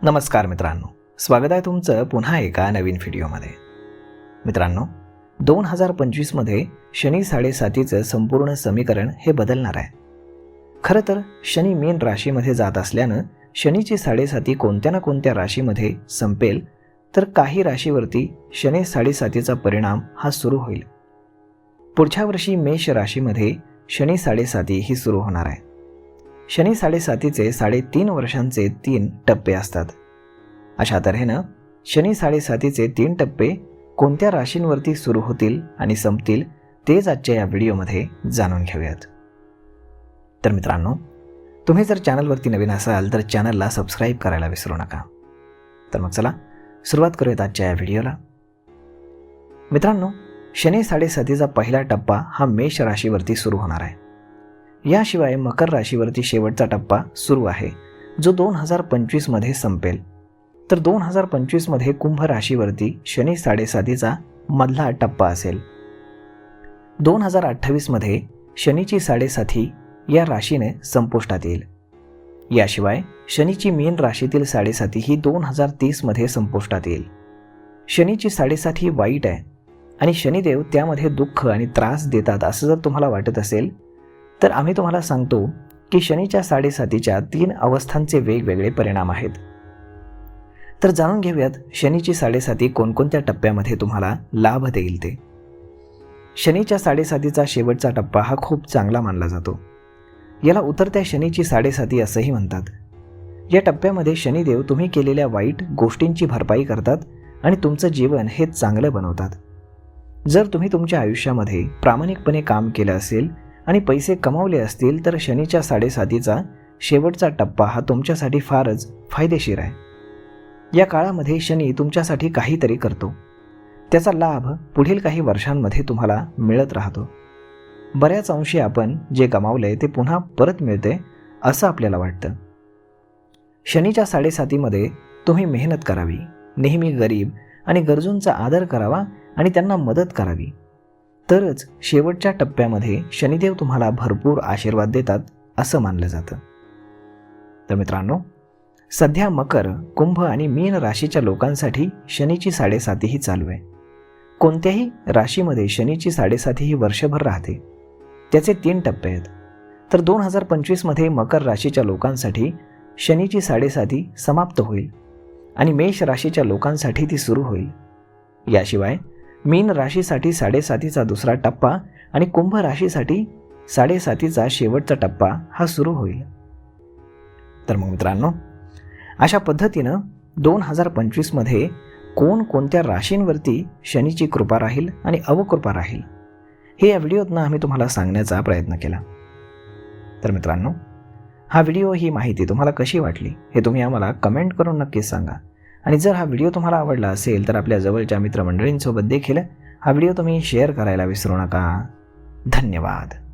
नमस्कार मित्रांनो, स्वागत आहे तुमचं पुन्हा एका नवीन व्हिडिओमध्ये. मित्रांनो, 2025 मध्ये शनी 7.5चं संपूर्ण समीकरण हे बदलणार आहे. खरं तर शनी मीन राशीमध्ये जात असल्यानं शनीची 7.5 कोणत्या ना कोणत्या राशीमध्ये संपेल, तर काही राशीवरती शनी 7.5चा परिणाम हा सुरू होईल. पुढच्या वर्षी मेष राशीमध्ये शनी 7.5 ही सुरू होणार आहे. शनी 7.5चे 3.5 वर्षांचे 3 टप्पे असतात. अशा तऱ्हेनं शनी 7.5चे 3 टप्पे कोणत्या राशींवरती सुरू होतील आणि संपतील तेच आजच्या या व्हिडिओमध्ये जाणून घेऊयात. तर मित्रांनो, तुम्ही जर चॅनलवरती नवीन असाल तर चॅनलला सबस्क्राईब करायला विसरू नका. तर मग चला सुरुवात करूयात आजच्या या व्हिडिओला. मित्रांनो, शनी 7.5चा पहिला टप्पा हा मेष राशीवरती सुरू होणार आहे. याशिवाय मकर राशीवरती शेवटचा टप्पा सुरू आहे, जो 2025 मध्ये संपेल. तर 2025 मध्ये कुंभ राशीवरती शनी 7.5चा मधला टप्पा असेल. 2028 मध्ये शनीची 7.5 या राशीने संपुष्टात येईल. याशिवाय शनीची मीन राशीतील 7.5 ही 2030 मध्ये संपुष्टात येईल. शनीची 7.5 ही वाईट आहे आणि शनिदेव त्यामध्ये दुःख आणि त्रास देतात असं जर तुम्हाला वाटत असेल, तर आम्ही तुम्हाला सांगतो की शनीच्या 7.5च्या 3 अवस्थांचे वेगवेगळे परिणाम आहेत. तर जाणून घेऊयात शनीची 7.5 कोणकोणत्या टप्प्यामध्ये तुम्हाला लाभ देईल ते. शनीच्या 7.5चा शेवटचा टप्पा हा खूप चांगला मानला जातो. याला उतरत्या शनीची 7.5 असंही म्हणतात. या टप्प्यामध्ये शनिदेव तुम्ही केलेल्या वाईट गोष्टींची भरपाई करतात आणि तुमचं जीवन हे चांगलं बनवतात. जर तुम्ही तुमच्या आयुष्यामध्ये प्रामाणिकपणे काम केलं असेल आणि पैसे कमावले असतील, तर शनीच्या 7.5चा शेवटचा टप्पा हा तुमच्यासाठी फारच फायदेशीर आहे. या काळामध्ये शनी तुमच्यासाठी काहीतरी करतो. त्याचा लाभ पुढील काही वर्षांमध्ये तुम्हाला मिळत राहतो. बऱ्याच अंशी आपण जे गमावले ते पुन्हा परत मिळते असं आपल्याला वाटतं. शनीच्या 7.5मध्ये तुम्ही मेहनत करावी, नेहमी गरीब आणि गरजूंचा आदर करावा आणि त्यांना मदत करावी. तरच शेवटच्या टप्प्यामध्ये शनिदेव तुम्हाला भरपूर आशीर्वाद देतात असं मानलं जातं. तर मित्रांनो, सध्या मकर, कुंभ आणि मीन राशीच्या लोकांसाठी शनीची 7.5 ही चालू आहे. कोणत्याही राशीमध्ये शनीची 7.5 ही वर्षभर राहते. त्याचे 3 टप्पे आहेत. तर 2025 मध्ये मकर राशीच्या लोकांसाठी शनीची 7.5 समाप्त होईल आणि मेष राशीच्या लोकांसाठी ती सुरू होईल. याशिवाय मीन राशीसाठी 7.5चा दुसरा टप्पा आणि कुंभ राशीसाठी 7.5चा शेवटचा टप्पा हा सुरू होईल. तर मग मित्रांनो, अशा पद्धतीनं 2025 मध्ये कोणकोणत्या राशींवरती शनीची कृपा राहील आणि अवकृपा राहील हे या व्हिडिओतनं आम्ही तुम्हाला सांगण्याचा प्रयत्न केला. तर मित्रांनो, हा व्हिडिओ, ही माहिती तुम्हाला कशी वाटली हे तुम्ही आम्हाला कमेंट करून नक्कीच सांगा. आणि जर हा व्हिडिओ तुम्हाला आवडला असेल तर आपल्या जवळच्या मित्रमंडळींसोबत देखील हा व्हिडिओ तुम्ही शेअर करायला विसरू नका. धन्यवाद.